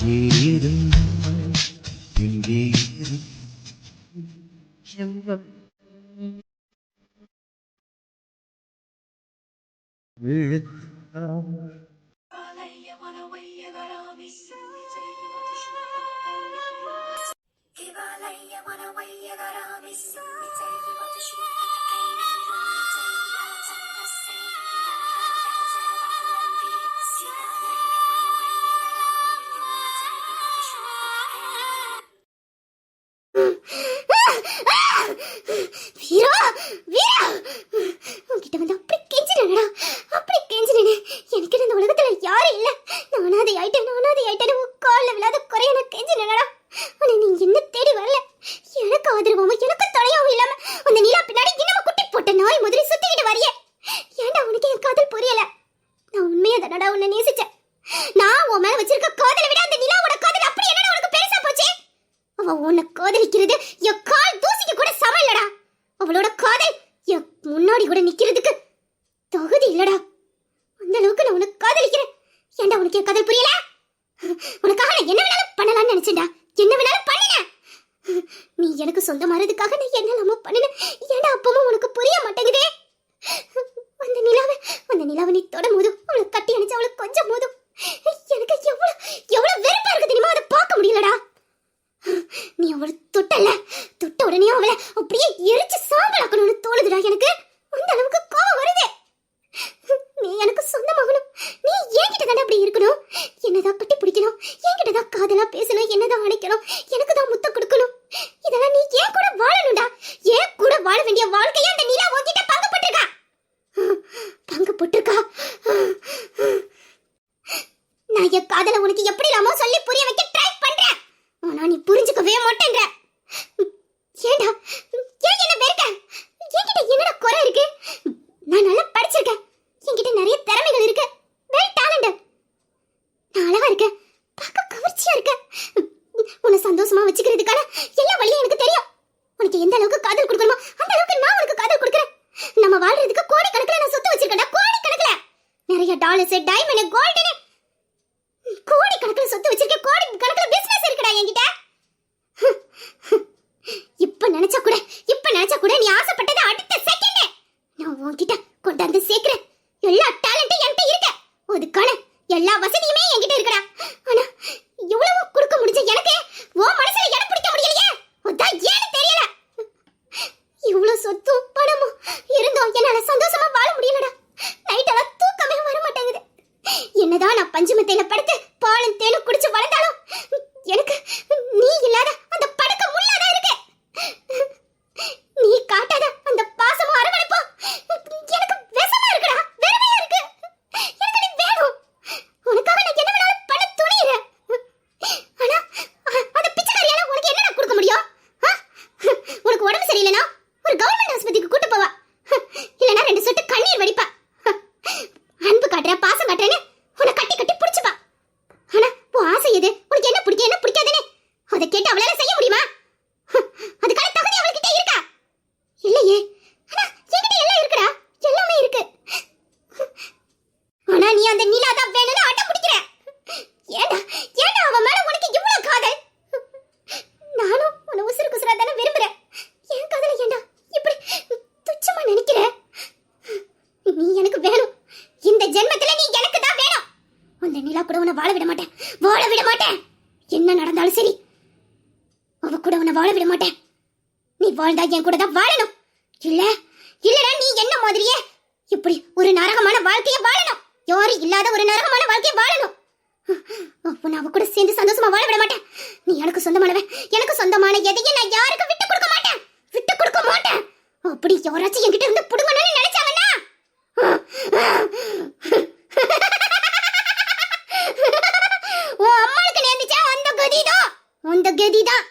அங்கே இரு இங்கே இரு வீரா வீரா உன்கிட்ட வந்து அப்படி கெஞ்சினடா, அப்படி கெஞ்சினே. எனக்கு இந்த உலகத்துல யாரும் இல்ல, நான் அனாதை ஆயிட்டேன் காலில் விழாத குறைய நான் கெஞ்சினடா. ஆனா நீ என்ன தேடி வரல, எனக்கு ஆதரவாம எனக்கு துணையாவும் இல்லாம அந்த நிலா பின்னாடி இன்னமும் குட்டி போட்ட நாய் மாதிரி சுத்திக்கிட்டு வரைய. ஏன்டா உனக்கு என் காதல் புரியல? நான் உண்மையா தானடா உன்னை நேசிச்சேன். நான் உன் மேல வச்சிருக்க காதலை விட அந்த நிலாவோட காதல் அப்படி என்னடா உனக்கு பெருசா போச்சு? அவ உன்னை காதலிக்கிறது என் கால் தூசிக்கு கூட சமம் இல்லடா. அவளோட காதல் என் முன்னாடி கூட நிக்கிறதுக்கு தகுதி இல்லடா. அந்த அளவுக்கு நான் உனக்கு காதலிக்கிறேன். ஏன்டா உனக்கு என் காதல் புரியல? உனக்காக நான் என்ன வேணாலும் பண்ணலாம்னு நினைச்சேன்டா, என்ன வேணாலும் பண்ணினேன். நீ எனக்கு சொந்தமாறதுக்காக நான் என்னெல்லாமோ பண்ணினேன். ஏன்டா அப்பவும் உனக்கு புரிய மாட்டேங்குதே? அந்த நிலாவை நீ தொடும் போதும், அவளை கட்டி அணைச்சு அவளை கொஞ்சம் போதும் எனக்கு எவ்வளவு வெறுப்பா இருக்கு தெரியுமா? அதை பார்க்க முடியலடா. நீ அவளை தொட்ட உடனே அவளை அப்படியே எரிச்சு சாம்பலாக்கணும்னு தோணுதுடா எனக்கு. அந்த அளவுக்கு கோவம் வருது. நீ எனக்கு சொந்தமாகணும். நீ என்கிட்ட தானே அப்படி இருக்கணும். என்னதான் கட்டி பிடிக்கணும், என்கிட்ட தான் காதலா பேசணும், என்னதான் அணைக்கணும், எனக்கு தான் முத்தம் கொடுக்கணும். இதெல்லாம் நீ ஏன் கூட வாழணும்டா. ஏன் கூட வாழ வேண்டிய வாழ்க்கையை அந்த நிலா உன்கிட்ட பங்கு போட்டிருக்கா. நான் என் காதலை உனக்கு எப்படி இல்லாமோ சொல்லி புரிய வைக்க ட்ரை பண்றேன். ஆனா நீ புரிஞ்சுக்கவே மாட்டேன்ற. ஏண்டா ஏன் என்ன வெறுக்க? என்கிட்ட என்னடா குறை இருக்கு? நான் நல்லா படிச்சிருக்கேன், என்கிட்ட நிறைய திறமைகள் இருக்கு, வெரி டேலண்டட். நான் அழகா இருக்கேன், பார்க்க கவர்ச்சியா இருக்கேன். உன்னை சந்தோஷமா வச்சுக்கிறதுக்கான எல்லா வழியும் எனக்கு தெரியும். உனக்கு எந்த அளவுக்கு காதல் கொடுக்கணுமோ அந்த அளவுக்கு நான் உனக்கு காதல் கொடுக்குறேன். நம்ம வாழ்றதுக்கு கோடி கணக்குல நான் சொத்து வச்சிருக்கேன்டா, கோடி கணக்குல. நிறைய டாலர்ஸ், டைமண்ட், கோல்டுன்னு கோடி கணக்குல சொத்து வச்சிருக்கேன். கோடி கணக்குல பிசினஸ் இருக்குடா என்கிட்ட. இப்ப நினைச்சா கூட நீ ஆசைப்பட்டதை அடுத்த செகண்ட் நான் உன்கிட்ட கொண்டாந்து சேர்க்கிறேன். எல்லா டேலண்ட்டும் என்கிட்ட இருக்கு, அதுக்கான எல்லா வசதியுமே என்கிட்ட இருக்குடா. ஆனா இவ்வளவு கொடுக்க முடிஞ்ச எனக்கு உன் மனசுல இடம் பிடிக்க முடியலையே. அதான் ஏன்னு தெரியல. இவ்வளவு சொத்தும் பணமும் இருந்தோம் என்னால சந்தோஷமா வாழ முடியலடா. நைட்டெல்லாம் தூக்கமே வர மாட்டேங்குது. என்னதான் நான் பஞ்சுமத்தையில படுத்து பாலும் தேனும் குடிச்சு வளர்ந்தாலும் எனக்கு நீ இல்லாத அந்த படுக்க முள்ளாதான் இருக்கு. நீ காட்டாத அந்த பாசமும் அரவணைப்பும் எனக்கு விஷமா இருக்குடா, வெறுமையா இருக்கு. எனக்கு நீ வேணும். உனக்காக நான் என்ன வேணாலும் பண்ண துணியிறேன். ஆனா அந்த பிச்சைக்காரியால உனக்கு என்னடா கொடுக்க முடியும்? உனக்கு உடம்பு சரியில்லைனா ஒரு கவர்மெண்ட் ஆஸ்பத்திரிக்கு கூட்டு போவா, இல்லைன்னா 2 சொட்டு கண்ணீர் வடிப்பா. அன்பு காட்டுற, பாசம் காட்டுறேன்னு உன்னை கட்டி கட்டி பிடிச்சுப்பா. ஆனா உன் ஆசை எது? உனக்கு என்ன பிடிக்கும் என்ன பிடிக்காதுன்னு அதை கேட்டு அவளால செய்ய முடியுமா? அதுக்கான தகுதி அவள்கிட்ட இருக்கா? இல்லையே. ஆனா என்கிட்ட எல்லாம் இருக்குடா, எல்லாமே இருக்கு. ஆனா நீ அந்த நிலா தான் வேணும்னு அடம் பிடிக்கிற. ஏன்டா அவன் மேல உனக்கு இவ்வளவு காதல்? நானும் உன்னை உசுருக்கு உசுரா தானே விரும்புறேன். என் காதலை ஏன்டா இப்படி துச்சமா நினைக்கிற? நீ எனக்கு வேணும். இந்த ஜென்மத்துல நீ எனக்கு தான் வேணும். அந்த நிலா கூட உன்னை வாழ விட மாட்டேன். என்ன நடந்தாலும் சரி, அவ கூட உன்னை வாழ விட மாட்டேன். நீ வாழ்ந்தா என் கூட தான் வாழணும். இல்லடா நீ என்ன மாதிரியே இப்படி ஒரு நரகமான வாழ்க்கையை வாழணும். யாரும் இல்லாத ஒரு நரகமான வாழ்க்கையை வாழணும். அப்ப நான் அவ கூட சேர்ந்து சந்தோஷமா வாழ விட மாட்டேன். நீ எனக்கு சொந்தமானவன், எனக்கு சொந்தமான எதையும் நான் யாருக்கும் விட்டு கொடுக்க மாட்டேன். அப்படி யாராச்சும் என்கிட்ட இருந்து புடுங்கணும்னு நினைச்சாங்கன்னா அம்மாளுக்கு நேர்ந்துச்சா அந்த கதிதான்.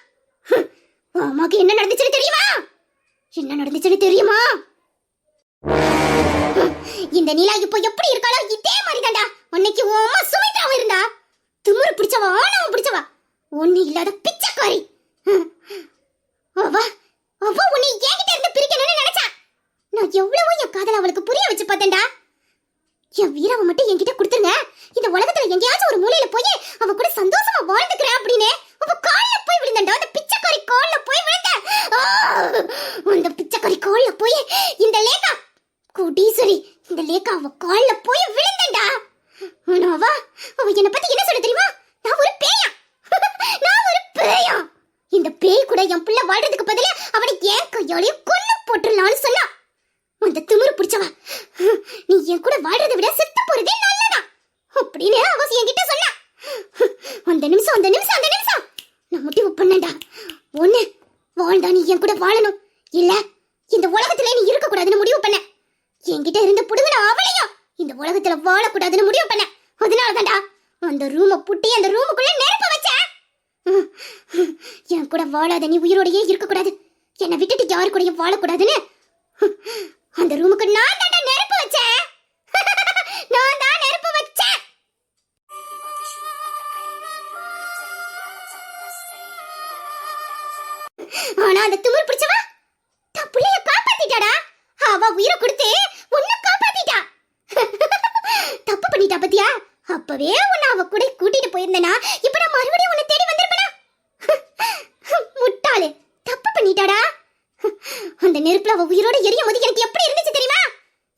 அம்மாக்கு என்ன நடந்துச்சுன்னு தெரியுமா? இந்த நிலா இப்போ எப்படி இருக்காளோ இதே மாதிரி தான்டா அன்னைக்கு உன் அம்மா சுமித்ராவும் இருந்தா. திமிரு பிடிச்சவா, ஆணவம் பிடிச்சவா, ஒண்ணு இல்லாத பிச்சைக்காரி. அவ உன்னை என்கிட்ட இருந்து பிரிக்கணும்னு நினைச்சா. நான் எவ்வளவோ என் காதல அவளுக்கு புரிய வச்சு பார்த்தேன்டா. என் வீராவை மட்டும் என்கிட்ட கொடுத்துருங்க, இந்த உலகத்துல எங்கேயாச்சும் ஒரு மூலையில போய் அவ கூட சந்தோஷமா வாழ வாழ்ந்துக்கிறேன் அப்படின்னு அவ கால்ல போய் விழுந்தேன்டா. அந்த பிச்சைக்காரி கால்ல போய் விழுந்தேன். அந்த பிச்சைக்காரி கால்ல போய் இந்த லேகா குடீஸ்வரி, இந்த லேகா அவ கால்ல போய் விழுந்தேன்டா. ஆனா அவ என்ன பத்தி என்ன சொல்ல தெரியுமா? நான் ஒரு பேயா, நான் ஒரு பேயா. இந்த பேய் கூட என் பிள்ளை வாழ்றதுக்கு பதிலா அவனை ஏன் கையாலே கொன்னு போட்டுடலாம்னு சொன்னா. அந்த திமிரு பிடிச்சவ, நீ என் கூட வாழ்றதை விட செத்து போறதே நல்லதா அப்படின்னு அவ என்கிட்ட சொன்னா. அந்த நிமிஷம் நான் முடிவு பண்ணேன்டா. ஒண்ணு, வாழ்ந்தா நீ என் கூட வாழணும், இல்ல இந்த உலகத்துல நீ இருக்க கூடாதுன்னு முடிவு பண்ண. என்கிட்ட இருந்து புடுங்கின அவளையும் இந்த உலகத்துல வாழக்கூடாதுன்னு முடிவு பண்ண. அதனாலதான்டா அந்த ரூமை புட்டி அந்த ரூமுக்குள்ள நெருப்ப வச்ச. என் கூட வாழாத நீ உயிரோடையே இருக்க கூடாது, என்னை விட்டுட்டு யாரு கூடயும் வாழக்கூடாதுன்னு அந்த ரூமுக்கு நான் தான் நெருப்பு வச்சேன். நான் தான் நெருப்பு வச்சேன். ஆனா அந்த திமிர் பிடிச்சவ தான் புள்ளைய காப்பாத்திட்டாடா. அவ உயிரை கொடுத்து உன்னை காப்பாத்திட்டா. தப்பு பண்ணிட்டா பத்தியா? அப்பவே உன்னை அவ கூட கூட்டிட்டு போயிருந்தனா இப்ப நான் மறுபடியும் உன்னை தேடி வந்திருப்பேனா? முட்டாளே, தப்பு பண்ணிட்டாடா. அந்த நெருப்புல அவ உயிரோட எரியும் போது எனக்கு எப்படி இருந்துச்சு தெரியுமா?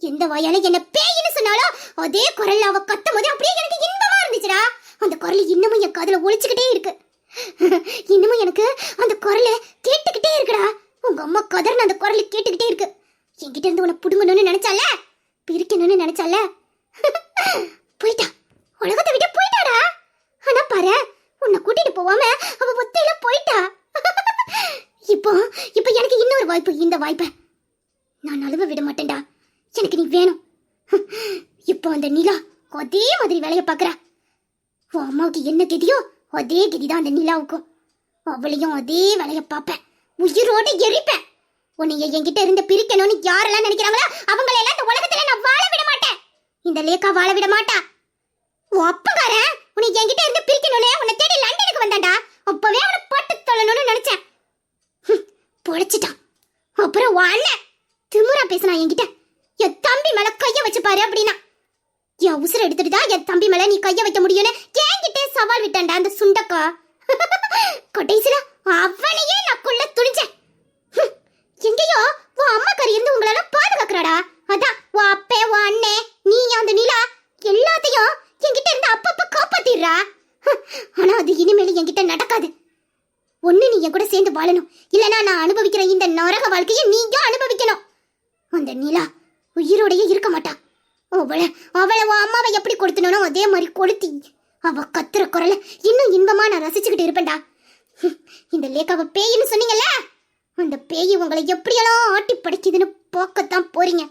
எந்த வாயால என்ன பேயின்னு சொன்னாலும் அதே குரல்ல அவ கத்தும் போது அப்படியே எனக்கு இன்பமா இருந்துச்சுடா. அந்த குரல் இன்னமும் என் காதுல ஒலிச்சுக்கிட்டே இருக்கு. இன்னமும் எனக்கு அந்த குரலை கேட்டுக்கிட்டே இருக்குடா. உங்க அம்மா கதர்னு அந்த குரலை கேட்டுக்கிட்டே இருக்கு. என்கிட்ட இருந்து உன்னை புடுங்கணும்னு நினைச்சால, பிரிக்கணும்னு நினைச்சால, போயிட்டா, உலகத்தை விட்டு போயிட்டாடா. ஆனா பாரு, உன்னை கூட்டிட்டு போவாம அவ ஒத்தையில போயிட்டா. இப்போ எனக்கு இன்னொரு வாய்ப்பு. இந்த வாய்ப்பை நான் நழுவ விட மாட்டேன்டா. எனக்கு நீ வேணும். இப்போ அந்த நிலா அதே மாதிரி வேலையை பாக்குற. உன் அம்மாவுக்கு என்ன கெதியோ அதே கெதிதான் அந்த நிலாவுக்கும். அவளையும் அதே வேலையை பார்ப்பேன், உயிரோட எரிப்பேன். உன்னைய என்கிட்ட இருந்து பிரிக்கணும்னு யாரெல்லாம் நினைக்கிறாங்களோ அவங்களெல்லாம் இந்த உலகத்துல நான் வாழ விட மாட்டேன். இந்த லேக்கா வாழ விட மாட்டா. உன் அப்பங்காரன் உன்னை என்கிட்ட இருந்து பிரிக்கணும்னு உன்னை தேடி லண்டனுக்கு வந்தான்டா. அப்பவே அவனை போட்டு தொழணும்னு நினைச்சேன். பொழைச்சிட்டான். அப்புறம் உன் அண்ணன் திமுறா பேசினா என்கிட்ட, என் தம்பி மேல கைய வச்சு பாரு அப்படின்னா. என் உசுர எடுத்துட்டு தான் என் தம்பி மேல நீ கைய வைக்க முடியும்னு என்கிட்ட சவால் விட்டான்டா அந்த சுண்டக்கா. கடைசில அவனையே நான் கொல்ல துணிச்சேன். எங்கேயோ உன் அம்மா கறி இருந்து உங்களால பாதுகாக்கிறாடா. அதான் உன் அப்பே, உன் அண்ணே, நீ, அந்த நிலா எல்லாத்தையும் என்கிட்ட இருந்து அப்பப்ப காப்பாத்திடுறா. ஆனா அது இனிமேல் என்கிட்ட நடக்காது. ஒண்ணு நீ என் கூட சேர்ந்து வாழணும், இல்லனா நான் அனுபவிக்கிற இந்த நரக வாழ்க்கையை நீயும் அனுபவிக்கணும். அந்த நிலா உயிரோடையே இருக்க மாட்டா. அவளை உன் அம்மாவை எப்படி கொடுத்தனோ அதே மாதிரி கொளுத்தி அவ கத்துற குரலை இன்னும் இன்பமா நான் ரசிச்சுக்கிட்டு இருப்பேன்டா. இந்த லேக்காவ பேயின்னு சொன்னீங்கல்ல, அந்த பேய் உங்களை எப்படியெல்லாம் ஆட்டி படைக்குதுன்னு பார்க்கத்தான் போறீங்க.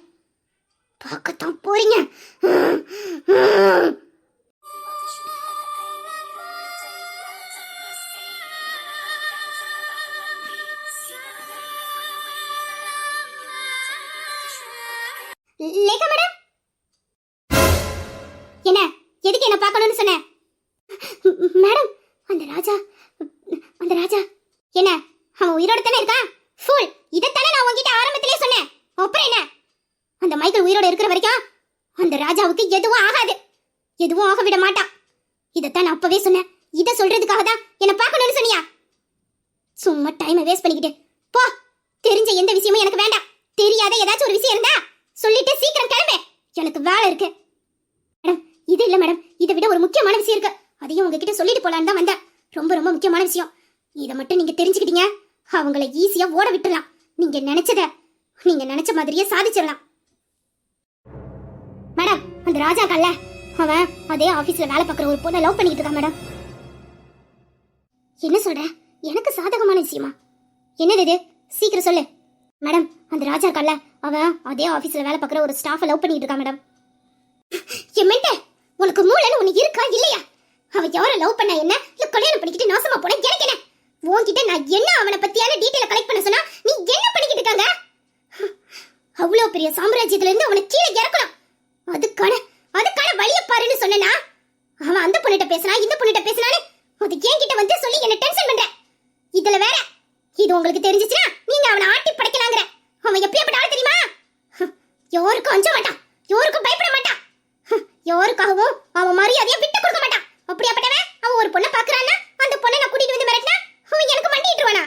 லேகா மேடம், என்ன எதுக்கு என்ன பார்க்கணும்னு சொன்ன? மேடம், அந்த ராஜா என்ன அவன் உயிரோட தானே இருக்கான்? ஃபுல் இதத்தானே நான் உன்கிட்ட ஆரம்பத்திலே சொன்னேன். அப்புறம் என்ன? அந்த மைக்கேல் உயிரோட இருக்கிற வரைக்கும் அந்த ராஜாவுக்கு எதுவும் ஆகாது, எதுவும் ஆக விட மாட்டான். இதத்தான் நான் அப்பவே சொன்னேன். இதை சொல்றதுக்காக தான் என்ன பார்க்கணும்னு சொன்னியா? சும்மா டைமை வேஸ்ட் பண்ணிக்கிட்டு போ. தெரிஞ்ச எந்த விஷயமும் எனக்கு வேண்டாம். தெரியாத ஏதாச்சும் ஒரு விஷயம் இருந்தா சொல்லிட்டு சீக்கிரம் கிளம்பு, எனக்கு வேலை இருக்கு. மேடம், இது இல்ல மேடம், இதை விட ஒரு முக்கியமான விஷயம் இருக்கு. அதையும் உங்ககிட்ட சொல்லிட்டு போலான்னு தான் வந்தேன். ரொம்ப ரொம்ப முக்கியமான விஷயம். இதை மட்டும் நீங்க தெரிஞ்சுக்கிட்டீங்க, அவங்கள ஈஸியா ஓட விட்டுலாம். நீங்க நினைச்ச மாதிரியே சாதிச்சிடலாம். மேடம், அந்த ராஜா கல்ல அவன் அதே ஆபீஸ்ல வேலை பார்க்குற ஒரு பொண்ணை லவ் பண்ணிட்டு இருக்கான் மேடம். என்ன சொல்ற? எனக்கு சாதகமான விஷயமா? என்னது இது? சீக்கிரம் சொல்லு. மேடம், அந்த ராஜா கல்ல அவன் அதே ஆபீஸ்ல வேலை பார்க்குற ஒரு ஸ்டாஃபை லவ் பண்ணிட்டு இருக்கான் மேடம். எம்மென்ட்ட உனக்கு மூளைன்னு ஒண்ணு இருக்கா இல்லையா? அவன் யாரை லவ் பண்ணா என்ன, இல்ல கல்யாணம் பண்ணிக்கிட்டு நாசமா போன எனக்கு என்ன? உன்கிட்ட நான் என்ன அவனை பத்தியான டீட்டெயில கலெக்ட் பண்ண சொன்னா நீ என்ன பண்ணிக்கிட்டு இருக்காங்க? அவ்வளவு பெரிய சாம்ராஜ்யத்துல இருந்து அவனை கீழே இறக்கணும். அதுக்கான வழியை பாருன்னு சொன்னா அவன் அந்த பொண்ணிட்ட பேசினா இந்த பொண்ணிட்ட பேசினான்னு அது என்கிட்ட வந்து சொல்லி என்ன டென்ஷன் பண்ற. இதுல வேற இது உங்களுக்கு தெரிஞ்சிச்சுன்னா நீங்க அவனை ஆட்டி படைக்கலாங்கிற. அவன் எப்படியாப்பட்ட ஆள் தெரியுமா? யாருக்கும் அஞ்ச மாட்டான், யாருக்கும் பயப்பட மாட்டான், யாருக்காகவும் அவன் மரியாதையை விட்டு கொடுக்க மாட்டான். அப்படியாப்பட்டவன் அவன் ஒரு பொண்ணை பாக்குறான்னா அந்த கூட்டிட்டு வந்து மிரட்டினா அவன் எனக்கு மண்டிட்டுருவானா?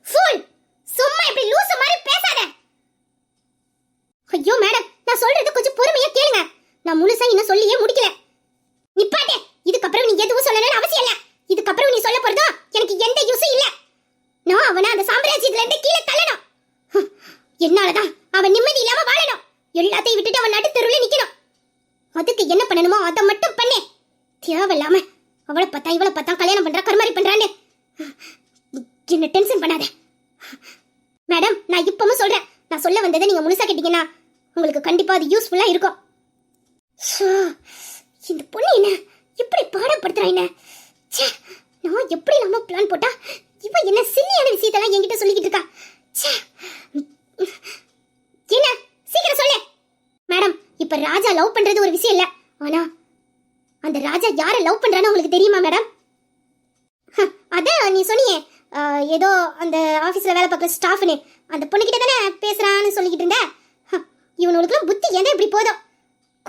ஃபூல்! சும்மா இப்படி லூசு மாதிரி பேசாத. ஐயோ மேடம், நான் சொல்றது கொஞ்சம் பொறுமையா கேளுங்க. நான் முழுசா இன்னும் சொல்லியே முடிக்கல. நிப்பாட்டே. இதுக்கப்புறம் நீ எதுவும் சொல்லணும்னு அவசியம் இல்ல. இதுக்கப்புறம் நீ சொல்ல போறதோ எனக்கு எந்த யூஸும் இல்ல. நான் அவனை அந்த சாம்ராஜ்யத்துல இருந்து கீழே தள்ளணும். என்னாலதான் அவன் நிம்மதி இல்லாம வாழணும். எல்லாத்தையும் விட்டுட்டு அவன் நடு தெருவுல நிக்கணும். அதுக்கு என்ன பண்ணணுமோ அதை மட்டும் பண்ணு. தேவையில்லாம அவளை பார்த்தா இவளை பார்த்தா கல்யாணம் பண்றா கருமாரி பண்றான்னு என்ன டென்ஷன் பண்ணாத. மேடம், நான் இப்பவும் சொல்றேன். நான் சொல்ல வந்ததை நீங்க முழுசா கேட்டீங்கன்னா உங்களுக்கு கண்டிப்பா அது யூஸ்ஃபுல்லா இருக்கும். இந்த பொண்ணு என்ன இப்படி பாடப்படுத்துறா என்ன? நான் எப்படி நம்ம பிளான் போட்டா இவ என்ன சில்லியான விஷயத்தெல்லாம் என்கிட்ட சொல்லிக்கிட்டு இருக்கா? என்ன சீக்கிரம் சொல்லு. மேடம், இப்ப ராஜா லவ் பண்றது ஒரு விஷயம் இல்ல. ஆனா அந்த ராஜா யாரை லவ் பண்றான்னு உங்களுக்கு தெரியுமா மேடம்? அதான் நீ சொன்னியே ஏதோ அந்த ஆபீஸ்ல வேலை பார்க்குற ஸ்டாஃப்னு அந்த பொண்ணுகிட்ட தானே பேசுறான்னு சொல்லிக்கிட்டு இருந்த. இவனுக்குலாம் புத்தி என்ன இப்படி போதும்.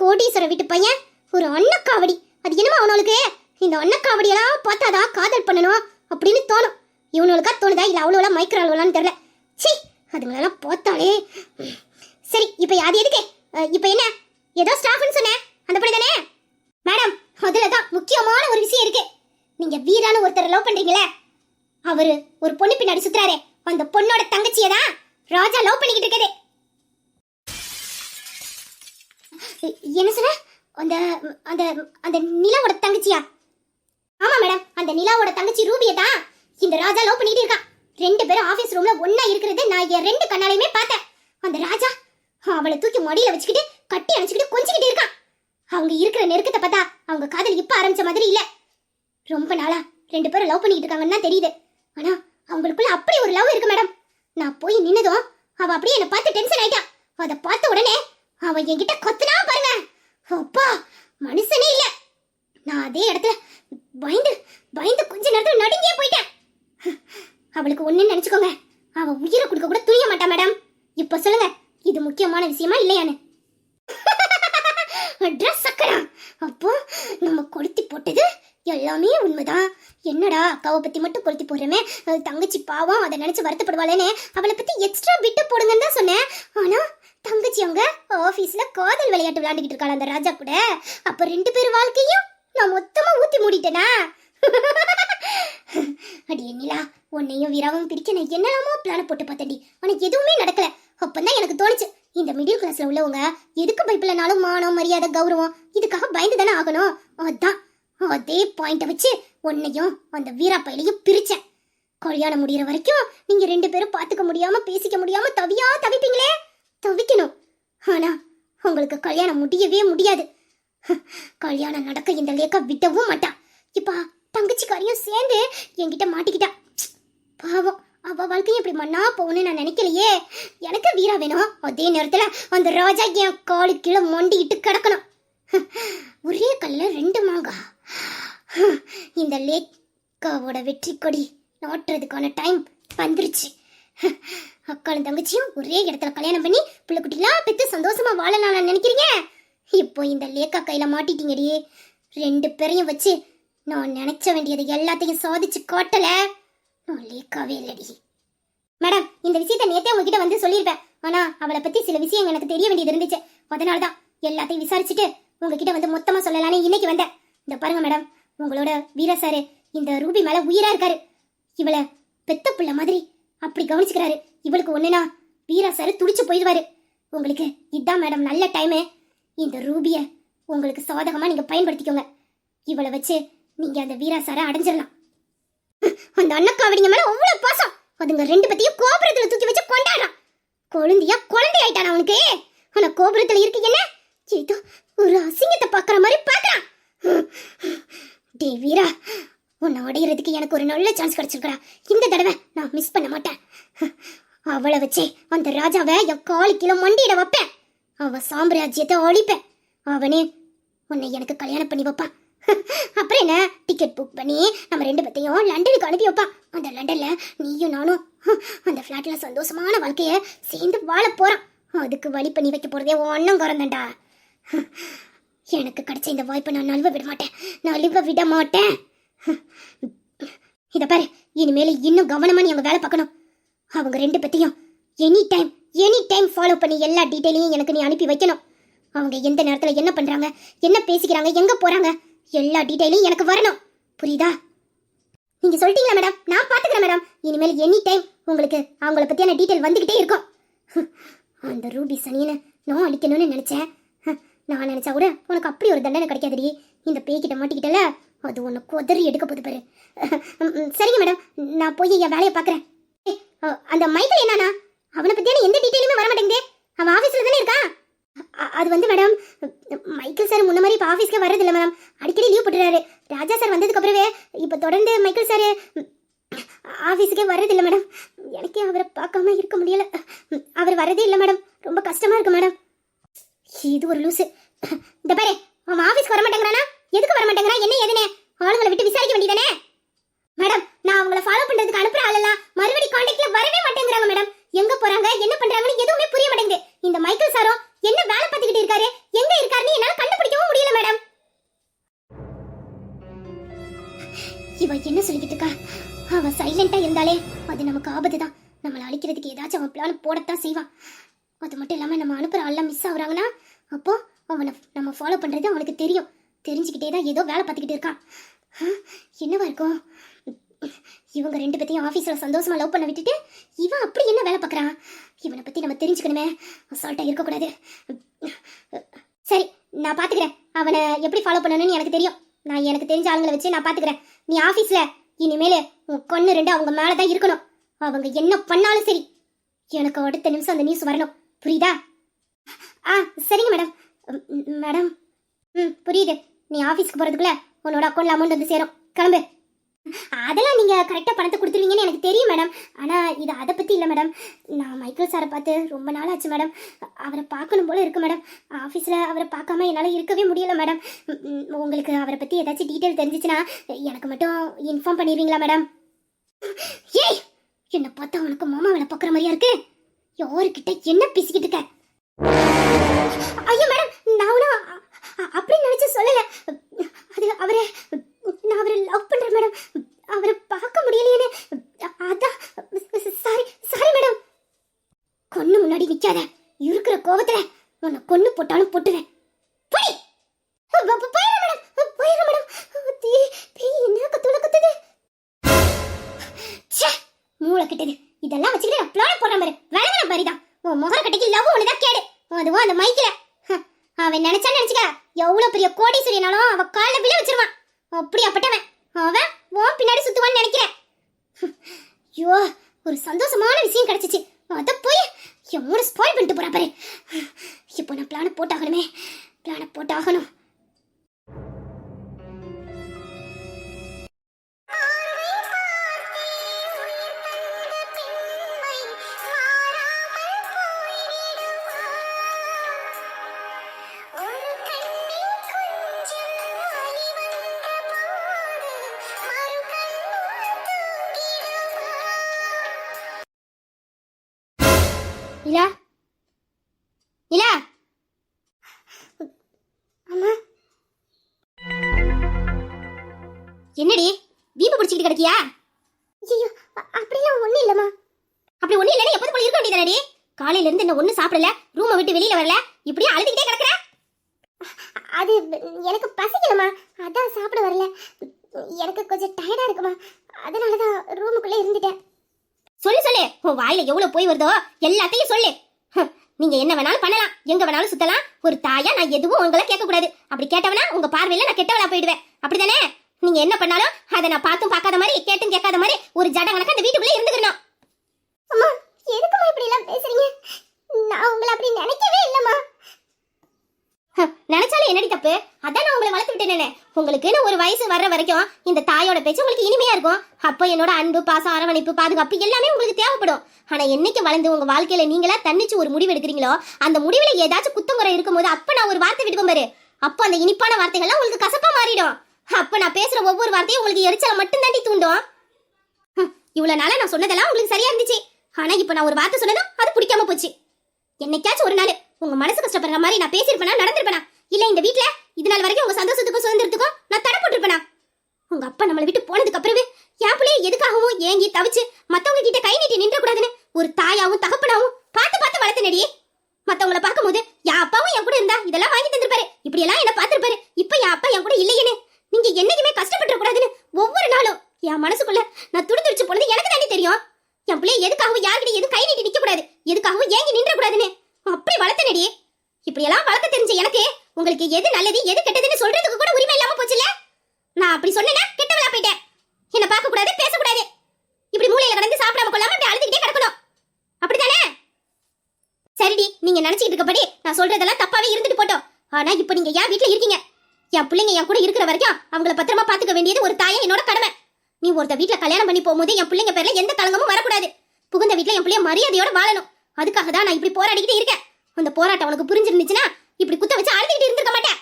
கோடீஸ்வர வீட்டு பையன் ஒரு அன்னக்காவடி. அது என்னமா அவனுக்கு இந்த அன்னக்காவடியெல்லாம் பார்த்தாதான் காதல் பண்ணணும் அப்படின்னு தோணும். இவனுக்கா தோணுதா இல்ல அவ்வளோலாம் மைக்ராளோலான்னு தெரியல. சி, அதுங்களெல்லாம் பார்த்தாலே. சரி, இப்போ அது எதுக்கு? இப்போ என்ன ஏதோ ஸ்டாஃப்னு சொன்னேன், அந்த பொண்ணு தானே? மேடம், அதுல தான் முக்கியமான ஒரு விஷயம் இருக்கு. நீங்க வீரான ஒருத்தர் லவ் பண்றீங்களே, அவரு ஒரு பொண்ணு பின்னாடி சுத்துறாரே, அந்த பொண்ணோட தங்கச்சியை தான் ராஜா லவ் பண்ணிக்கிட்டு இருக்குது. என்ன சொன்ன? அந்த அந்த அந்த நிலாவோட தங்கச்சியா? ஆமா மேடம், அந்த நிலாவோட தங்கச்சி ரூபியை தான் இந்த ராஜா லவ் பண்ணிட்டு இருக்கான். ரெண்டு பேரும் ஆபீஸ் ரூம்ல ஒண்ணா இருக்கிறது நான் என் ரெண்டு கண்ணாலையுமே பார்த்தேன். அந்த ராஜா அவளை தூக்கி மடியில வச்சுக்கிட்டு கட்டி அணைச்சுக்கிட்டு கொஞ்சிக்கிட்டு இருக்கான். அவங்க இருக்கிற நெருக்கத்தை பார்த்தா அவங்க காதல் இப்ப ஆரம்பிச்ச மாதிரி இல்ல. ரொம்ப நாளா ரெண்டு பேரும் லவ் பண்ணிட்டு இருக்காங்கன்னு தான் தெரியுது. ஆனா அவங்களுக்குள்ள அப்படி ஒரு லவ் இருக்கு மேடம். நான் போய் நின்னதும் அவ அப்படியே என்ன பார்த்து டென்ஷன் ஆயிட்டா. அதை பார்த்த உடனே அவ என்கிட்ட கொத்துனா பாருங்க. அப்பா, மனுஷனே இல்ல. நான் அதே இடத்துல பயந்து பயந்து கொஞ்ச நேரத்துல நடுங்கியே போயிட்டேன். அவளுக்கு ஒண்ணுன்னு நினைச்சுக்கோங்க, அவ உயிரை கொடுக்க கூட துணிய மாட்டா மேடம். இப்ப சொல்லுங்க, இது முக்கியமான விஷயமா இல்லையான்னு? அப்போ நம்ம கொளுத்தி போட்டது எல்லாமே உண்மைதான். என்னடா அக்காவை பத்தி மட்டும் கொளுத்தி போடுறமே, தங்கச்சி பாவம் அதை நினைச்சு வருத்தப்படுவாளேன்னு அவளை பத்தி எக்ஸ்ட்ரா பிட்டு போடுங்கன்னு தான் சொன்னேன். ஆனா தங்கச்சி அவங்க ஆபீஸ்ல காதல் விளையாட்டு விளையாண்டுகிட்டு இருக்காள் அந்த ராஜா கூட. அப்ப ரெண்டு பேர் வாழ்க்கையும் நான் மொத்தமா ஊத்தி மூடிட்டேனா? அடி என்னிலா, உன்னையும் வீராவும் பிடிக்க நான் என்னெல்லாமோ பிளான போட்டு பார்த்தேன்டி. ஆனா எதுவுமே நடக்கல. அப்பதான் எனக்கு தோணுச்சு, இந்த மிடில் கிளாஸ்ல உள்ளவங்க எதுக்கு பயப்படனாலும் மானம் மரியாதை கௌரவம் இதுக்காக பயந்து தானே ஆகணும். அதான் அதே பாயிண்ட வச்சு உன்னையும் அந்த வீரா பையிலையும் பிரிச்சேன். கல்யாணம் முடியற வரைக்கும் நீங்க ரெண்டு பேரும் பாத்துக்க முடியாம பேசிக்க முடியாம தவிப்பீங்களே, தவிக்கணும். ஆனா உங்களுக்கு கல்யாணம் முடியவே முடியாது. கல்யாணம் நடக்க இந்த லேக்கா விடவும் மாட்டா. இப்ப தங்கச்சிக்காரியும் சேர்ந்து என்கிட்ட மாட்டிக்கிட்டா. பாவம், அவ வாழ்க்கையும் இப்படி மண்ணா போகணும்னு நான் நினைக்கலையே. எனக்கு வீரா வேணும், அதே நேரத்துல அந்த ராஜா என் காலு கீழே மொண்டிக்கிட்டு கிடக்கணும். ஒரே கல்ல ரெண்டு மாங்கா. இந்த லேக்காவோட வெற்றி கொடி நாட்டுறதுக்கான டைம் வந்துருச்சு. அக்காலும் தங்கச்சியும் ஒரே இடத்துல கல்யாணம் பண்ணி பிள்ளை குட்டிலாம் பெற்று சந்தோஷமா வாழலாம் நினைக்கிறீங்க. இப்போ இந்த லேக்கா கையில மாட்டிட்டீங்கடி. ரெண்டு பேரையும் வச்சு நான் நினைச்ச வேண்டியது எல்லாத்தையும் சாதிச்சு காட்டல. நான் லேக்காவே இல்லடி. மேடம், இந்த விஷயத்த நேத்தே உங்ககிட்ட வந்து சொல்லியிருப்பேன். ஆனா அவளை பத்தி சில விஷயம் எனக்கு தெரிய வேண்டியது இருந்துச்சு. அதனாலதான் எல்லாத்தையும் விசாரிச்சுட்டு உங்ககிட்ட வந்து மொத்தமா சொல்லலான்னு இன்னைக்கு வந்தேன். இந்த பாருங்க மேடம், உங்களோட வீரா சாரு இந்த ரூபி மேல உயிரா இருக்காரு. இவளை பெத்த பிள்ளை மாதிரி அப்படி கவனிச்சுக்கிறாரு. இவளுக்கு ஒண்ணுனா வீரா சாரு துடிச்சு போயிடுவாரு. உங்களுக்கு இதான் மேடம் நல்ல டைமு. இந்த ரூபிய உங்களுக்கு சாதகமா நீங்க பயன்படுத்திக்கோங்க. இவளை வச்சு நீங்க அந்த வீரா சாரை அடைஞ்சிடலாம். அந்த அண்ணக்காவடிங்க மேல அவ்வளவு பாசம். அதுங்க ரெண்டு பத்தியும் கோபுரத்துல தூக்கி வச்சு கொண்டாடுறான். குழந்தை ஆயிட்டான் அவனுக்கு. ஆனா கோபுரத்துல இருக்கு என்ன, ஏதோ ஒரு அசிங்கத்தை பாக்குற மாதிரி பாக்குறான். டே வீரா, உன்னை அடையிறதுக்கு எனக்கு ஒரு நல்ல சான்ஸ் கிடைச்சிருக்கா. இந்த தடவை நான் மிஸ் பண்ண மாட்டேன். அவளை வச்சே அந்த ராஜாவை என் காலு கீழே மண்டியிட வைப்பேன். அவ சாம்ராஜ்யத்தை ஒழிப்பேன். அவனே உன்னை எனக்கு கல்யாணம் பண்ணி வைப்பான். அப்புறம் என்ன, டிக்கெட் புக் பண்ணி நம்ம ரெண்டு பத்தையும் லண்டனுக்கு அனுப்பி வைப்பான். அந்த லண்டன்ல நீயும் நானும் அந்த பிளாட்ல சந்தோஷமான வாழ்க்கைய சேர்ந்து வாழ போறோம். அதுக்கு வழி பண்ணி வைக்க போறதே ஒன்னும் குறந்தண்டா. எனக்கு கிடைச்ச இந்த வாய்ப்பை நான் நழுவ விட மாட்டேன். இத பாரு, இனிமேல இன்னும் கவனமா நீ அங்க வேலை பார்க்கணும். அவங்க ரெண்டு பேத்தையும் எனி டைம் ஃபாலோ பண்ணி எல்லா டீடைலையும் எனக்கு நீ அனுப்பி வைக்கணும். அவங்க எந்த நேரத்துல என்ன பண்றாங்க, என்ன பேசிக்கிறாங்க, எங்க போறாங்க, எல்லா டீடைலையும் எனக்கு வரணும். புரியுதா? நீங்க சொல்லிட்டீங்களா மேடம்? நான் பாத்துக்கிறேன் மேடம். இனிமேல் எனி டைம் உங்களுக்கு அவங்கள பத்தியான டீடைல் வந்துகிட்டே இருக்கும். அந்த ரூபி சனியனை நான் அடிக்கணும்னு நினைச்சேன். நான் நினைச்சா கூட உனக்கு அப்படி ஒரு தண்டனை கிடைக்காதடி. இந்த பேய்கிட்ட மாட்டிக்கிட்டல, அது உன்னை கொதறி எடுக்க போது பாரு. சரிங்க மேடம், நான் போய் என் வேலையை பார்க்குறேன். அந்த மைக்கேல் என்னன்னா, அவனை பற்றியான எந்த டீட்டெயிலுமே வர மாட்டேங்குது. அவன் ஆஃபீஸில் தானே இருக்கான். அது வந்து மேடம், மைக்கேல் சார் முன்ன மாதிரி இப்போ ஆஃபீஸ்க்கே வர்றதில்ல மேடம். அடிக்கடி லீவ் போட்டுறாரு. ராஜா சார் வந்ததுக்கு அப்புறமே இப்போ தொடர்ந்து மைக்கேல் சார் ஆஃபீஸுக்கே வர்றதில்ல மேடம். எனக்கே அவரை பார்க்காம இருக்க முடியல. அவர் வர்றதே இல்லை மேடம். ரொம்ப கஷ்டமா இருக்கு மேடம். இது ஒரு லூசு. இந்த பாரு, அவன் ஆஃபீஸ்க்கு வர மாட்டேங்கிறானா? எதுக்கு வர மாட்டேங்கிறான், என்ன ஏதுனே ஆளுங்களை விட்டு விசாரிக்க வேண்டியதானே மேடம்? நான் அவங்கள ஃபாலோ பண்றதுக்கு அனுப்புற ஆளெல்லாம் மறுபடி கான்டாக்ட்ல வரவே மாட்டேங்கிறாங்க மேடம். எங்க போறாங்க, என்ன பண்றாங்கன்னு எதுவுமே புரிய மாட்டேங்குது. இந்த மைக்கேல் சாரோ என்ன வேலை பார்த்துக்கிட்டு இருக்காரு, எங்க இருக்காருன்னு என்னால கண்டுபிடிக்கவும் முடியல மேடம். இவ என்ன சொல்லிக்கிட்டு இருக்கா? அவ சைலண்டா இருந்தாலே அது நமக்கு ஆபத்து தான். நம்மளை அழிக்கிறதுக்கு ஏதாச்சும் அவன் பிளான் போடத்தான் செய்வான். அது மட்டும் இல்லாம நம்ம அனுப்புற ஆள்லாம் மிஸ் ஆகுறாங்கன்னா அப்போ அவனை நம்ம ஃபாலோ பண்றது அவனுக்கு தெரியும். தெரிஞ்சுக்கிட்டே தான் ஏதோ வேலை பார்த்துக்கிட்டு இருக்கான். என்னவா இருக்கும்? இவங்க ரெண்டு பேத்தையும் ஆஃபீஸில் சந்தோஷமா லவ் பண்ண விட்டுட்டு இவன் அப்படி என்ன வேலை பார்க்குறான்? இவனை பற்றி நம்ம தெரிஞ்சுக்கணுமே. அசால்ட்டாக இருக்கக்கூடாது. சரி, நான் பார்த்துக்கிறேன். அவனை எப்படி ஃபாலோ பண்ணணும்னு எனக்கு தெரியும். எனக்கு தெரிஞ்ச ஆளுங்களை வச்சு நான் பார்த்துக்கிறேன். நீ ஆஃபீஸில் இனிமேல் உன் கண்ணு ரெண்டு அவங்க மேலே தான் இருக்கணும். அவங்க என்ன பண்ணாலும் சரி, எனக்கு அடுத்த நிமிஷம் அந்த நியூஸ் வரணும். புரியுதா? சரிங்க மேடம். மேடம், புரியுது. நீ ஆஃபீஸ்க்கு போகிறதுக்குள்ள உன்னோட அக்கௌண்ட்ல அமௌண்ட் வந்து சேரும். கிளம்பு. அதெல்லாம் நீங்கள் கரெக்டாக பணத்தை கொடுத்துருவீங்கன்னு எனக்கு தெரியும் மேடம். ஆனால் இது அதை பற்றி இல்லை மேடம். நான் மைக்கேல் சாரை பார்த்து ரொம்ப நாள் ஆச்சு மேடம். அவரை பார்க்கணும் போல இருக்கு மேடம். ஆஃபீஸில் அவரை பார்க்காம என்னால் இருக்கவே முடியல மேடம். உங்களுக்கு அவரை பற்றி ஏதாச்சும் டீட்டெயில் தெரிஞ்சிச்சுன்னா எனக்கு மட்டும் இன்ஃபார்ம் பண்ணிடுவீங்களா மேடம்? ஏய், என்னை பார்த்தா உனக்கு மாமா வேலை பார்க்குற மாதிரியா இருக்கு. யாருக்கிட்ட என்ன பேசிக்கிட்டு இருக்க? ஐயோ மேடம், நான் ஒன்றும் அப்படி நினைச்சு சொல்லல. அது அவரை நான் அவரை லவ் பண்றேன் மேடம். அவரை பார்க்க முடியலையேன்னு அதான். Sorry madam. கொன்னு முன்னாடி நிக்காத. இருக்கிற கோவத்துல உன்னை கொன்னு போட்டாலும் போட்டுறேன். போயிடுறேன் மேடம். என்ன கத்துவல கத்துது. மூளை கிட்டது. இதெல்லாம் வச்சுக்கிட்டு நான் பிளான் போடுற மாதிரி வேலை மாதிரிதான். உன் முகர கட்டைக்கு லவ் ஒண்ணுதான் கேடு. அதுவும் அந்த மைக்கில அவன் நினைச்சான்னு நினைச்சுக்க, எவ்வளவு பெரிய கோடீஸ்வரியனாலும் அவ கால விழ வச்சிருவான். அப்படியாப்பட்டவன் அவன் உன் பின்னாடி சுத்துவான்னு நினைக்கிறேன். ஐயோ, ஒரு சந்தோஷமான விஷயம் கிடைச்சிச்சு. அத போய் என் மூட ஸ்பாயில் பண்ணிட்டு போறா பாரு. இப்போ நான் பிளான போட்டாகணும். இலா, இலா, அம்மா, என்னடி வீம்பு பிடிச்சிக்கிட்டு கிடக்கியா? ஐயோ, அப்படிலாம் ஒண்ணும் இல்லம்மா. அப்படி ஒண்ணும் இல்லைன்னா எப்போது போல இருக்க வேண்டியதானடி? காலையில இருந்து என்ன ஒண்ணு சாப்பிடல, ரூமை விட்டு வெளியில வரல, இப்படியே அழுதுகிட்டே கிடக்குற. அது எனக்கு பசிக்கலமா, அதான் சாப்பிட வரல. எனக்கு கொஞ்சம் டயர்டா இருக்குமா, அதனாலதான் ரூமுக்குள்ளே இருந்துட்டேன். சொல்லு, உன் வாயில எவ்வளவு போய் வருதோ எல்லாத்தையும் சொல்லு. நீங்க என்ன வேணாலும் பண்ணலாம், எங்க வேணாலும் சுத்தலாம். ஒரு தாயா நான் எதுவும் உங்களை கேட்க கூடாது. அப்படி கேட்டவனா உங்க பார்வையில நான் கெட்டவளா போயிடுவேன். அப்படிதானே? நீங்க என்ன பண்ணாலும் அதை நான் பார்த்தும் பார்க்காத மாதிரி, கேட்டும் கேட்காத மாதிரி ஒரு ஜட கணக்கு அந்த வீட்டுக்குள்ளே இருந்துக்கணும். அம்மா, எதுக்குமா இப்படி எல்லாம் பேசுறீங்க? நான் உங்களை அப்படி நினைக்கவே இல்லம்மா. நினைச்சாலும் என்னடி தப்பு? அதான் நான் உங்களை வளர்த்து விட்டேனே. உங்களுக்குன்னு ஒரு வயசு வர்ற வரைக்கும் இந்த தாயோட பேச்சு உங்களுக்கு இனிமையா இருக்கும். அப்போ என்னோட அன்பு, பாசம், அரவணைப்பு, பாதுகாப்பு எல்லாமே உங்களுக்கு தேவைப்படும். ஆனா என்னைக்கு வளர்ந்து உங்க வாழ்க்கையில நீங்களா தன்னிச்சு ஒரு முடிவு எடுக்கிறீங்களோ, அந்த முடிவுல ஏதாச்சும் குத்தங்குறை இருக்கும்போது அப்ப நான் ஒரு வார்த்தை விடுவேன் பாரு. அப்போ அந்த இனிப்பான வார்த்தைகள்லாம் உங்களுக்கு கசப்பா மாறிடும். அப்ப நான் பேசுற ஒவ்வொரு வார்த்தையும் உங்களுக்கு எரிச்சலை மட்டும் தாண்டி தூண்டும். இவ்வளவு நாளா நான் சொன்னதெல்லாம் உங்களுக்கு சரியா இருந்துச்சு. ஆனா இப்ப நான் ஒரு வார்த்தை சொன்னதும் அது பிடிக்காம போச்சு. என்னைக்காச்சும் ஒரு நாள் உங்க மனசு கஷ்டப்படுற மாதிரி நான் பேசியிருப்பேனா, நடந்திருப்பேனா? இல்ல இந்த வீட்டுல இது நாள் வரைக்கும் உங்க சந்தோஷத்துக்கும் சுதந்திரத்துக்கும் நான் தடை போட்டிருப்பேனா? உங்க அப்பா நம்மளை விட்டு போனதுக்கு அப்புறமே என் பிள்ளைய எதுக்காகவும் ஏங்கி தவிச்சு மத்தவங்க கிட்ட கை நீட்டி நின்ற கூடாதுன்னு ஒரு தாயாவும் தகப்பனாவும் பார்த்து பார்த்து வளர்த்தனடி. மத்தவங்கள பார்க்கும்போது என் அப்பாவும் என் கூட இருந்தா இதெல்லாம் வாங்கி தந்திருப்பாரு, இப்படி எல்லாம் என்ன பார்த்திருப்பாரு. இப்ப என் அப்பா என் கூட இல்லையேன்னு நீங்க என்னைக்குமே கஷ்டப்பட்டு கூடாதுன்னு ஒவ்வொரு நாளும் என் மனசுக்குள்ள நான் துடிதுடிச்சு போனது எனக்கு தாண்டி தெரியும். என் பிள்ளைய எதுக்காகவும் யார்கிட்ட எதுவும் கை நீட்டி நிக்க கூடாது, எதுக்காகவும் ஏங்கி நின்ற கூடாதுன்னு அப்படி வளர்த்தனடி. இப்படி எல்லாம் வளர்க்க தெரிஞ்ச எனக்கு உங்களுக்கு எது நல்லது எது கெட்டதுன்னு சொல்றதுக்கு கூட உரிமை இல்லாம போச்சுல. நான் அப்படி சொன்னேன்னா கெட்டவளா போயிட்டேன். என்ன பார்க்க கூடாது, பேசக்கூடாது, இப்படி மூலையில கடந்து சாப்பிடாம கொள்ளாம அப்படி அழுதுகிட்டே கிடக்கணும், அப்படித்தானே? சரிடி, நீங்க நினைச்சிட்டு இருக்கப்படி நான் சொல்றதெல்லாம் தப்பாவே இருந்துட்டு போட்டோம். ஆனா இப்ப நீங்க என் வீட்டுல இருக்கீங்க. என் பிள்ளைங்க என் கூட இருக்கிற வரைக்கும் அவங்கள பத்திரமா பாத்துக்க வேண்டியது ஒரு தாயா என்னோட கடமை. நீ ஒருத்த வீட்டுல கல்யாணம் பண்ணி போகும்போது என் பிள்ளைங்க பேர்ல எந்த கலங்கமும் வரக்கூடாது. புகுந்த வீட்டுல என் பிள்ளைய மரியாதையோட வாழணும். அதுக்காக தான் நான் இப்படி போராடிக்கிட்டு இருக்கேன். அந்த போராட்டம் உனக்கு புரிஞ்சிருந்துச்சுன்னா இப்படி குத்த வச்சு அழுதுகிட்டு இருந்திருக்க மாட்டேன்.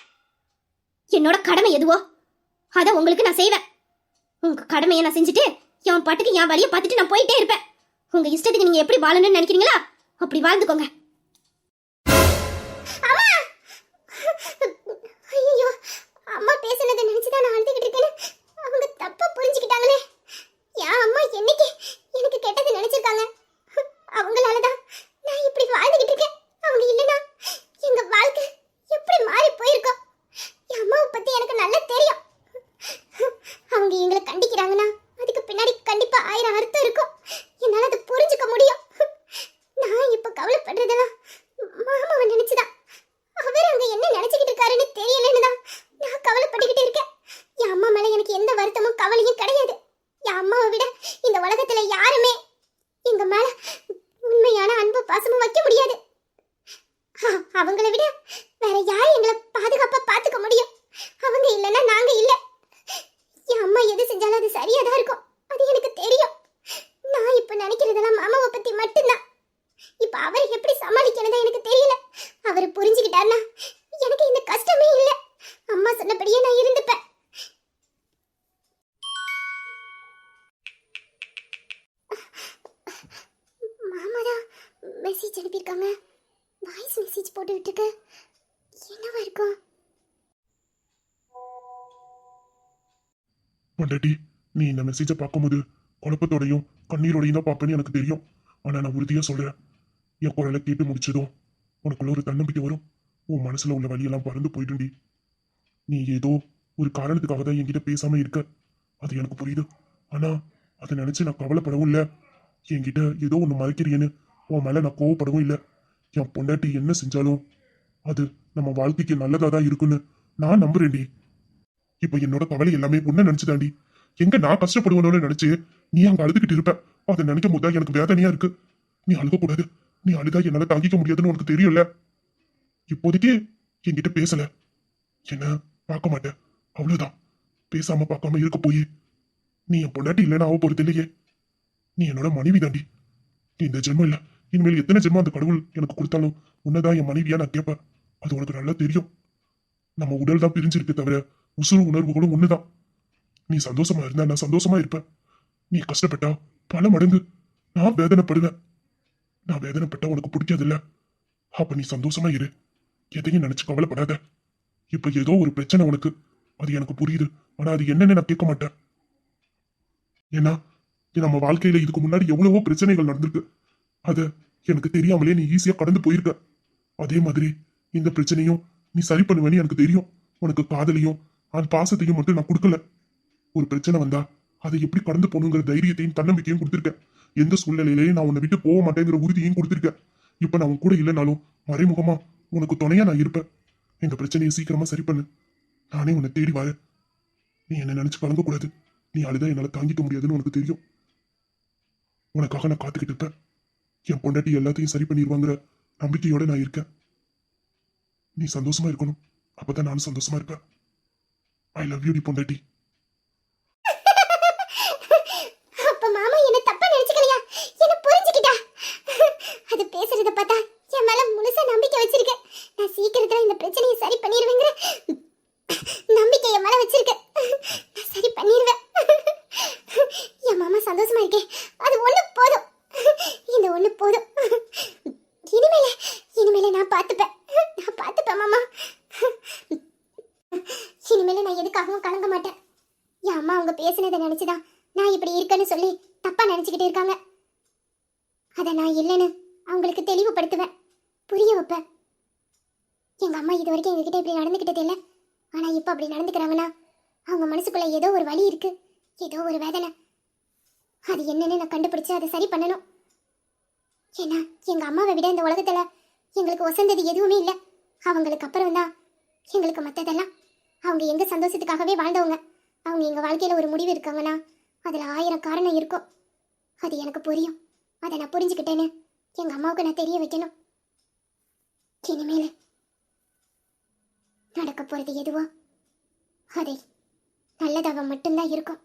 என்னோட கடமை எதுவோ அத உங்களுக்கு நான் செய்வேன். உங்க கடமையை நான் செஞ்சுட்டு என் பாட்டுக்கு என் வழியை பார்த்துட்டு நான் போயிட்டே இருப்பேன். உங்க இஷ்டத்துக்கு நீங்க எப்படி வாழணும்னு நினைக்கிறீங்களா அப்படி வாழ்ந்துக்கோங்க. ஐயோ, அம்மா பேசுனதை நினைச்சுதான் நான் அழுதுகிட்டு இருக்கேன்னு அவங்க தப்பா புரிஞ்சுக்கிட்டாங்களே. என் அம்மா என்னைக்கு எனக்கு கெட்டது நினைச்சிருக்காங்க. அவங்களாலதான் நான் இப்படி வாழ்ந்துகிட்டு இருக்கேன். அவங்க இல்லைன்னா எங்க வாழ்க்கை எப்படி மாறி போயிருக்கோம். என் அம்மாவை பத்தி எனக்கு நல்லா தெரியும். அவங்க எங்களை கண்டிக்கிறாங்கன்னா அதுக்கு பின்னாடி கண்டிப்பா 1000 அர்த்தம் இருக்கும். என்னால அதை புரிஞ்சுக்க முடியும். நான் இப்ப கவலைப்படுறதெல்லாம் மாமாவை நினைச்சுதான். அவர் அங்க என்ன நினைச்சுக்கிட்டு இருக்காருன்னு தெரியலன்னு தான் நான் கவலைப்பட்டுக்கிட்டு இருக்கேன். என் அம்மா மேல எனக்கு எந்த வருத்தமும் கவலையும் கிடையாது. என் அம்மாவை விட இந்த உலகத்துல யாருமே எங்க மேல உண்மையான அன்பு பாசமும் வைக்க முடியாது. அவங்கள விட வேற யாரு எங்களை பாதுகாப்பா பாத்துக்க முடியும்? அவங்க இல்லைன்னா நாங்க இல்ல. என் அம்மா எது செஞ்சாலும் அது சரியாதான் இருக்கும், அது எனக்கு தெரியும். நான் இப்ப நினைக்கிறதெல்லாம் மாமாவை பத்தி மட்டும்தான். இப்ப அவரை எப்படி சமாளிக்கிறதா எனக்கு தெரியல. அவரை புரிஞ்சுக்கிட்டாருன்னா எனக்கு இந்த கஷ்டமே இல்ல. அம்மா சொன்னபடியே நான் இருந்துப்பேன். மாமாதான் மெசேஜ் அனுப்பியிருக்காங்க. வாய்ஸ் மெசேஜ் போட்டு விட்டுருக்கு. என்னவா இருக்கும்? பொண்டாட்டி, நீ இந்த மெசேஜை பார்க்கும்போது குழப்பத்தோடையும் கண்ணீரோடையும் தான் பார்ப்பேன்னு எனக்கு தெரியும். ஆனா நான் உறுதியா சொல்றேன், என் குரலை கேட்டு முடிச்சதும் உனக்குள்ள ஒரு தன்னம்பிக்கை வரும். உன் மனசுல உள்ள வழியெல்லாம் பறந்து போயிடும்டி. நீ ஏதோ ஒரு காரணத்துக்காக தான் என்கிட்ட பேசாம இருக்க, அது எனக்கு புரியுது. ஆனா அதை நினைச்சு நான் கவலைப்படவும் இல்லை. என்கிட்ட ஏதோ ஒன்று மறைக்கிறியேன்னு உன் மேல நான் கோவப்படவும் இல்லை. என் பொண்டாட்டி என்ன செஞ்சாலும் அது நம்ம வாழ்க்கைக்கு நல்லதா தான் இருக்குன்னு நான் நம்புறேன்டி. இப்ப என்னோட கவலை எல்லாமே உன்ன நினைச்சுதாண்டி. எங்க நான் கஷ்டப்படுவேன்னு நினைச்சு நீ அங்க அழுதுகிட்டு இருப்ப. அதை நினைக்கும் போது எனக்கு வேதனையா இருக்கு. நீ அழுக கூடாது. நீ அழுதா என்னால தாங்கிக்க முடியாதுன்னு உனக்கு தெரியும்ல. இப்போதைக்கு என்கிட்ட பேசல, என்ன பார்க்க மாட்டேன், அவ்வளவுதான். பேசாம பார்க்காம இருக்க போய் நீ என் பொண்டாட்டி இல்லைன்னு ஆக போறது இல்லையே. நீ என்னோட மனைவி தாண்டி. இந்த ஜென்மம் இல்ல, இனிமேல் எத்தனை ஜென்மம் அந்த கடவுள் எனக்கு கொடுத்தாலும் உன்னதான் என் மனைவியா நான் கேட்பேன். அது உனக்கு நல்லா தெரியும். நம்ம உடல் தான் பிரிஞ்சிருக்கு தவிர உசுறு உணர்வுகளும் ஒண்ணுதான். நீ சந்தோஷமா இருந்தா நான் சந்தோஷமா இருப்பேன். நீ கஷ்டப்பட்டா பல மடங்கு நான் வேதனைப்படுவேன். நான் வேதனைப்பட்டா உனக்கு பிடிக்காதுல்ல. அப்ப நீ சந்தோஷமா இரு, எதையும் நினைச்சு கவலைப்படாத. இப்ப ஏதோ ஒரு பிரச்சனை உனக்கு, அது எனக்கு புரியுது. ஆனா அது என்னன்னு நான் கேட்க மாட்டேன். ஏன்னா நம்ம வாழ்க்கையில இதுக்கு முன்னாடி எவ்வளவோ பிரச்சனைகள் நடந்திருக்கு. அத எனக்கு தெரியாமலே நீ ஈஸியா கடந்து போயிருக்க. அதே மாதிரி இந்த பிரச்சனையும் நீ சரி பண்ணுவேன்னு எனக்கு தெரியும். உனக்கு காதலையும் அந்த பாசத்தையும் மட்டும் நான் கொடுக்கல. ஒரு பிரச்சனை வந்தா அதை எப்படி கடந்து போகணுங்கிற தைரியத்தையும் தன்னம்பிக்கையும் கொடுத்துருக்கேன். எந்த சூழ்நிலையிலேயும் நான் உன்னை விட்டு போக மாட்டேங்கிற உறுதியையும் கொடுத்துருக்கேன். இப்ப நான் உன் கூட இல்லைனாலும் மறைமுகமா உனக்கு துணையா நான் இருப்பேன். இந்த பிரச்சனையை சீக்கிரமா சரி பண்ணு. நானே உன்னை தேடி வரேன். நீ என்ன நினைச்சு கலங்க கூடாது. நீ அழுதா என்னால தாங்கிக்க முடியாதுன்னு உனக்கு தெரியும். உனக்காக நான் காத்துக்கிட்டு இருப்பேன். என் பொண்டாட்டி எல்லாத்தையும் சரி பண்ணிடுவாங்கிற நம்பிக்கையோட நான் இருக்கேன். நீ சந்தோஷமா இருக்கணும், அப்பதான் நானும் சந்தோஷமா இருப்பேன். ஐ லவ் யூ டி பொண்டாட்டி. அப்ப மாமா என்ன தப்பா நினைச்சுக்கலையா? என்ன புரிஞ்சுக்கிட்டா? அது பேசுறத பார்த்தா என் மேல முழுசா நம்பிக்கை வச்சிருக்க. நான் சீக்கிரத்துல இந்த பிரச்சனையை சரி பண்ணிடுவேங்கிற நம்பிக்கை என் மேல வச்சிருக்க. நான் சரி பண்ணிடுவேன். என் மாமா சந்தோஷமா இருக்கே, அது ஒண்ணு போதும். இந்த ஒண்ணு போதும். இனிமேல நான் பார்த்துப்பேன் மாமா. இனிமேல நான் எதுக்காகவும் கலங்க மாட்டேன். என் அம்மா அவங்க பேசினதை நினைச்சுதான் நான் இப்படி இருக்கேன்னு சொல்லி தப்பா நினைச்சுக்கிட்டு இருக்காங்க. அதை நான் இல்லைன்னு அவங்களுக்கு தெளிவுபடுத்துவேன், புரிய வைப்பேன். எங்க அம்மா இது வரைக்கும் எங்ககிட்ட இப்படி நடந்துக்கிட்டது இல்லை. ஆனா இப்ப அப்படி நடந்துக்கிறாங்கன்னா அவங்க மனசுக்குள்ள ஏதோ ஒரு வலி இருக்கு, ஏதோ ஒரு வேதனை. அது என்னன்னு நான் கண்டுபிடிச்சு அதை சரி பண்ணணும். ஏன்னா எங்க அம்மாவை விட இந்த உலகத்துல எங்களுக்கு வசந்தது எதுவுமே இல்லை. அவங்களுக்கு அப்புறம் தான் எங்களுக்கு மற்றதெல்லாம். அவங்க எங்க சந்தோஷத்துக்காகவே வாழ்ந்தவங்க. அவங்க எங்க வாழ்க்கையில ஒரு முடிவு இருக்காங்கன்னா அதுல 1000 காரணம் இருக்கும். அது எனக்கு புரியும். அதை நான் புரிஞ்சுக்கிட்டேன்னு எங்க அம்மாவுக்கு நான் தெரிய வைக்கணும். இனிமேல நடக்க போறது எதுவோ அதை நல்லதாக மட்டும்தான் இருக்கும்.